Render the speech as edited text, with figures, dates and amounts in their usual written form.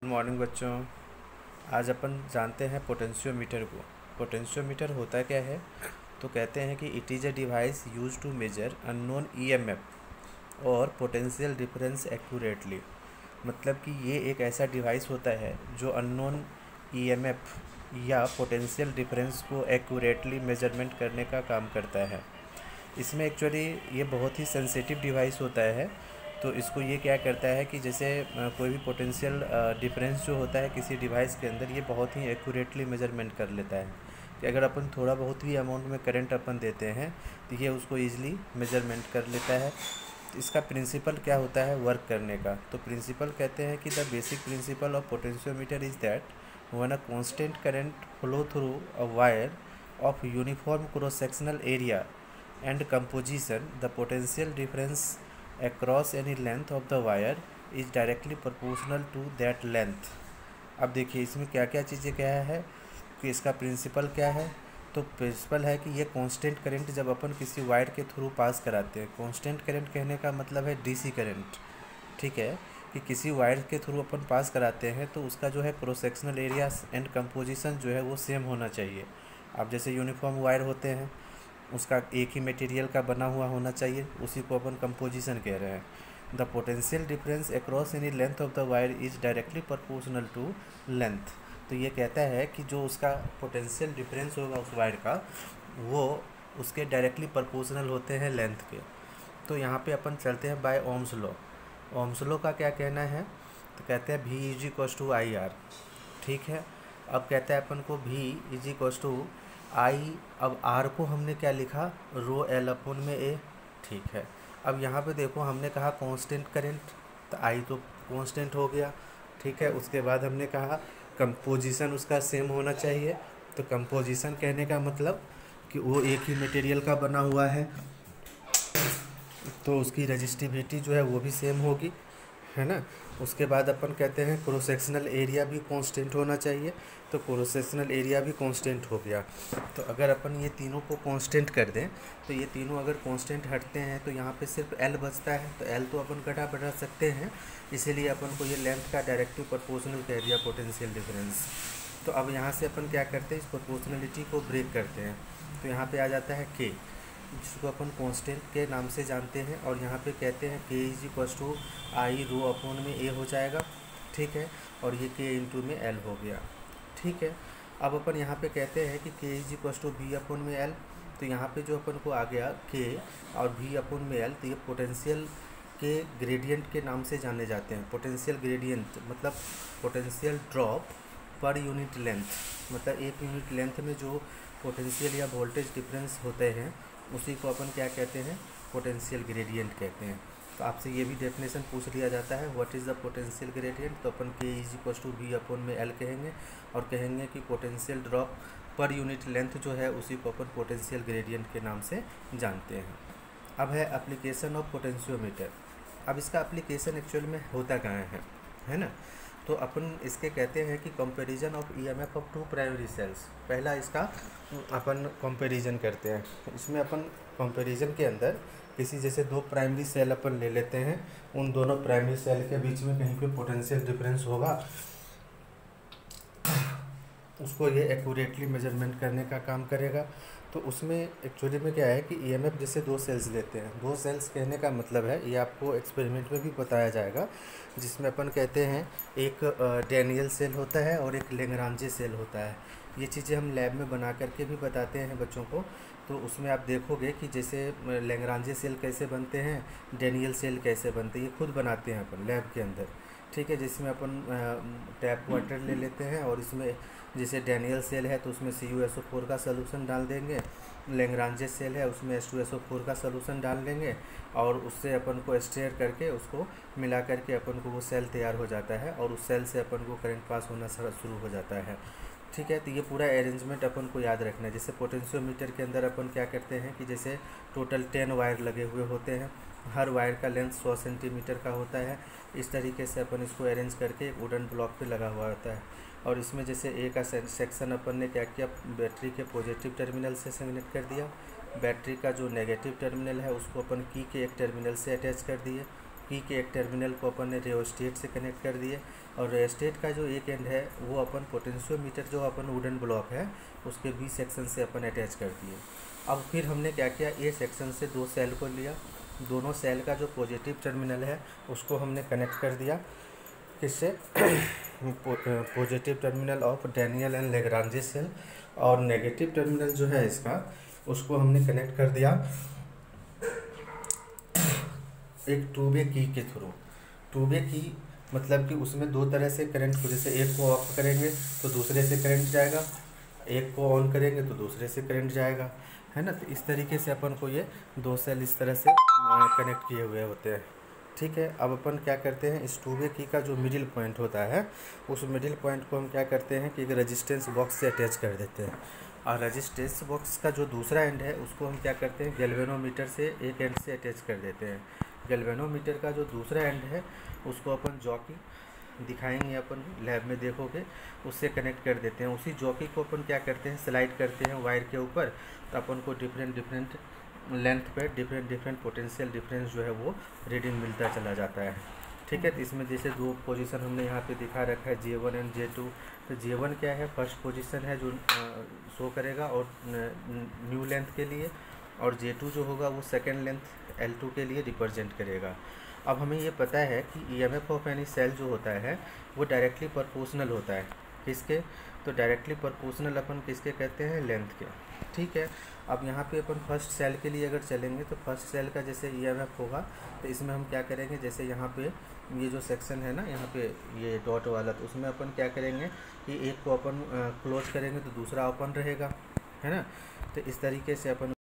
Good morning बच्चों। आज अपन जानते हैं पोटेंशियोमीटर को। पोटेंशियोमीटर होता क्या है? तो कहते हैं कि it is a device use to measure unknown EMF और पोटेंशियल डिफरेंस एक्यूरेटली। मतलब कि ये एक ऐसा डिवाइस होता है जो अननोन ईएमएफ या पोटेंशियल डिफरेंस को एक्यूरेटली मेजरमेंट करने का काम करता है। इसमें एक्चुअली ये बहुत ही सेंसिटिव डिवाइस होता है। तो इसको ये क्या करता है कि जैसे कोई भी पोटेंशियल डिफरेंस जो होता है किसी डिवाइस के अंदर, ये बहुत ही एक्यूरेटली मेजरमेंट कर लेता है कि अगर अपन थोड़ा बहुत भी अमाउंट में करंट अपन देते हैं तो ये उसको ईजिली मेजरमेंट कर लेता है। तो इसका प्रिंसिपल क्या होता है वर्क करने का? तो प्रिंसिपल कहते हैं कि the basic principle of potentiometer is that when a constant current flow through a wire of uniform cross sectional area and composition, the potential difference across any length of the wire is directly proportional to that length। अब देखिए इसमें क्या क्या चीज़ें क्या है कि इसका प्रिंसिपल क्या है। तो प्रिंसिपल है कि ये कांस्टेंट करंट जब अपन किसी वायर के थ्रू पास कराते हैं, कांस्टेंट करंट कहने का मतलब है डीसी करंट, ठीक है, कि किसी वायर के थ्रू अपन पास कराते हैं तो उसका जो है cross sectional area and composition जो है वो सेम होना चाहिए। अब जैसे यूनिफॉर्म वायर होते हैं, उसका एक ही मटेरियल का बना हुआ होना चाहिए, उसी को अपन कंपोजिशन कह रहे हैं। The potential difference across any length of the wire is directly proportional to length. तो ये कहता है कि जो उसका पोटेंशियल डिफरेंस होगा उस वायर का, वो उसके डायरेक्टली प्रोपोर्शनल होते हैं लेंथ के। तो यहाँ पे अपन चलते हैं by Ohm's law. Ohm's law का क्या कहना है? तो कहते हैं V is equal to I R, ठीक है। अब कहता है अपन को भी इज इक्वल टू आई, अब आर को हमने क्या लिखा? रो एल अपन में ए, ठीक है। अब यहाँ पे देखो हमने कहा कांस्टेंट करंट, तो आई तो कांस्टेंट हो गया, ठीक है। उसके बाद हमने कहा कंपोजिशन उसका सेम होना चाहिए। तो कंपोजिशन कहने का मतलब कि वो एक ही मटेरियल का बना हुआ है, तो उसकी रजिस्टिविटी जो है वो भी सेम होगी, है ना। उसके बाद अपन कहते हैं क्रॉस सेक्शनल एरिया भी कांस्टेंट होना चाहिए, तो क्रॉस सेक्शनल एरिया भी कांस्टेंट हो गया। तो अगर अपन ये तीनों को कांस्टेंट कर दें, तो ये तीनों अगर कांस्टेंट हटते हैं तो यहाँ पे सिर्फ एल बचता है। तो एल तो अपन घटा बढ़ा सकते हैं, इसीलिए अपन को ये लेंथ का डायरेक्टिव प्रोपोर्शनल कह दिया पोटेंशियल डिफरेंस। तो अब यहाँ से अपन क्या करते हैं, इस प्रोपोर्शनलिटी को ब्रेक करते हैं। तो यहाँ पर आ जाता है के, जिसको अपन कांस्टेंट के नाम से जानते हैं, और यहाँ पे कहते हैं K is equal to I rho upon में ए हो जाएगा, ठीक है। और ये के इंटू में एल हो गया, ठीक है। अब अपन यहाँ पे कहते हैं कि K is equal to V upon में एल। तो यहाँ पे जो अपन को आ गया के और वी अपॉन में एल, तो ये पोटेंशियल के ग्रेडियंट के नाम से जाने जाते हैं। पोटेंशियल ग्रेडियंट मतलब potential drop per unit length, मतलब एक यूनिट लेंथ में जो पोटेंशियल या वोल्टेज डिफरेंस होते हैं उसी को अपन क्या कहते हैं? पोटेंशियल ग्रेडियंट कहते हैं। तो आपसे ये भी डेफिनेशन पूछ लिया जाता है, what is the potential gradient. तो अपन K is equal to V upon में एल कहेंगे, और कहेंगे कि potential drop per unit length जो है उसी को अपन पोटेंशियल ग्रेडियंट के नाम से जानते हैं। अब है एप्लीकेशन ऑफ पोटेंशियोमीटर। अब इसका एप्लीकेशन एक्चुअल में होता कहाँ है ना। तो अपन इसके कहते हैं कि comparison of EMF of two primary cells. पहला इसका अपन कंपैरिजन करते हैं। इसमें अपन कंपैरिजन के अंदर किसी जैसे दो प्राइमरी सेल अपन ले लेते हैं, उन दोनों प्राइमरी सेल के बीच में कहीं पे पोटेंशियल डिफरेंस होगा, उसको ये एक्यूरेटली मेजरमेंट करने का काम करेगा। तो उसमें एक्चुअली में क्या है कि ईएमएफ जैसे दो सेल्स लेते हैं। दो सेल्स कहने का मतलब है, ये आपको एक्सपेरिमेंट में भी बताया जाएगा, जिसमें अपन कहते हैं एक डैनियल सेल होता है और एक लेग्रांजे सेल होता है। ये चीज़ें हम लैब में बना करके भी बताते हैं बच्चों को। तो उसमें आप देखोगे कि जैसे लेग्रांजे सेल कैसे बनते हैं, डैनियल सेल कैसे बनते हैं, ये खुद बनाते हैं अपन लैब के अंदर, ठीक है। जिसमें अपन टैप वाटर ले लेते हैं और इसमें जैसे डैनियल सेल है तो उसमें CuSO4 का सलूशन डाल देंगे, लेग्रांजे सेल है उसमें H2SO4 का सलूशन डाल देंगे, और उससे अपन को स्टेयर करके उसको मिला करके अपन को वो सेल तैयार हो जाता है, और उस सेल से अपन को करंट पास होना शुरू हो जाता है, ठीक है। तो ये पूरा अरेंजमेंट अपन को याद रखना है। जैसे पोटेंशियोमीटर के अंदर अपन क्या करते हैं कि जैसे टोटल 10 वायर लगे हुए होते हैं, हर वायर का लेंथ 100 सेंटीमीटर का होता है। इस तरीके से अपन इसको अरेंज करके एक वुडन ब्लॉक पे लगा हुआ होता है। और इसमें जैसे ए का सेक्शन अपन ने क्या किया, बैटरी के पॉजिटिव टर्मिनल से कनेक्ट कर दिया, बैटरी का जो नेगेटिव टर्मिनल है उसको अपन की के एक टर्मिनल से अटैच कर दिए, की के एक टर्मिनल को अपन ने रियोस्टेट से कनेक्ट कर दिए, और रियोस्टेट का जो एक एंड है वो अपन पोटेंशियोमीटर जो अपन वुडन ब्लॉक है उसके बी सेक्शन से अपन अटैच कर दिए। अब फिर हमने क्या किया, ए सेक्शन से 2 सेल को लिया, दोनों सेल का जो पॉजिटिव टर्मिनल है उसको हमने कनेक्ट कर दिया, किससे positive terminal of Daniell and Lagrange cell, और नेगेटिव टर्मिनल जो है इसका उसको हमने कनेक्ट कर दिया एक टू वे की के थ्रू। टू वे की मतलब कि उसमें 2 तरह से करंट को, जैसे एक को ऑफ करेंगे तो दूसरे से करंट जाएगा, एक को ऑन करेंगे तो दूसरे से करंट जाएगा, है ना। तो इस तरीके से अपन को ये 2 सेल इस तरह से कनेक्ट किए हुए होते हैं, ठीक है। अब अपन क्या करते हैं, इस टू वे की का जो मिडिल पॉइंट होता है उस मिडिल पॉइंट को हम क्या करते हैं कि एक रेजिस्टेंस बॉक्स से अटैच कर देते हैं, और रेजिस्टेंस बॉक्स का जो दूसरा एंड है उसको हम क्या करते हैं गैल्वेनोमीटर से एक एंड से अटैच कर देते हैं। गैल्वेनोमीटर का जो दूसरा एंड है उसको अपन जॉकी दिखाएंगे, अपन लैब में देखोगे, उससे कनेक्ट कर देते हैं। उसी जॉकी को अपन क्या करते हैं स्लाइड करते हैं वायर के ऊपर, तो अपन को डिफरेंट लेंथ पे डिफरेंट पोटेंशियल डिफरेंस जो है वो रीडिंग मिलता चला जाता है, ठीक है। तो इसमें जैसे 2 पोजीशन हमने यहाँ पे दिखा रखा है J1 एंड J2। तो J1 क्या है, फर्स्ट पोजीशन है जो शो करेगा और न्यू लेंथ के लिए, और J2 जो होगा वो सेकेंड लेंथ L2 के लिए रिप्रेजेंट करेगा। अब हमें ये पता है कि EMF ऑफ एनी सेल जो होता है वो डायरेक्टली प्रोपोर्शनल होता है, किसके, तो डायरेक्टली प्रोपोर्शनल अपन किसके कहते हैं, लेंथ के, ठीक है। अब यहाँ पे अपन फर्स्ट सेल के लिए अगर चलेंगे तो फर्स्ट सेल का जैसे EMF होगा तो इसमें हम क्या करेंगे, जैसे यहाँ पे ये जो सेक्शन है ना यहाँ पे ये डॉट वाला, तो उसमें अपन क्या करेंगे कि एक को अपन क्लोज करेंगे तो दूसरा ओपन रहेगा, है ना। तो इस तरीके से अपन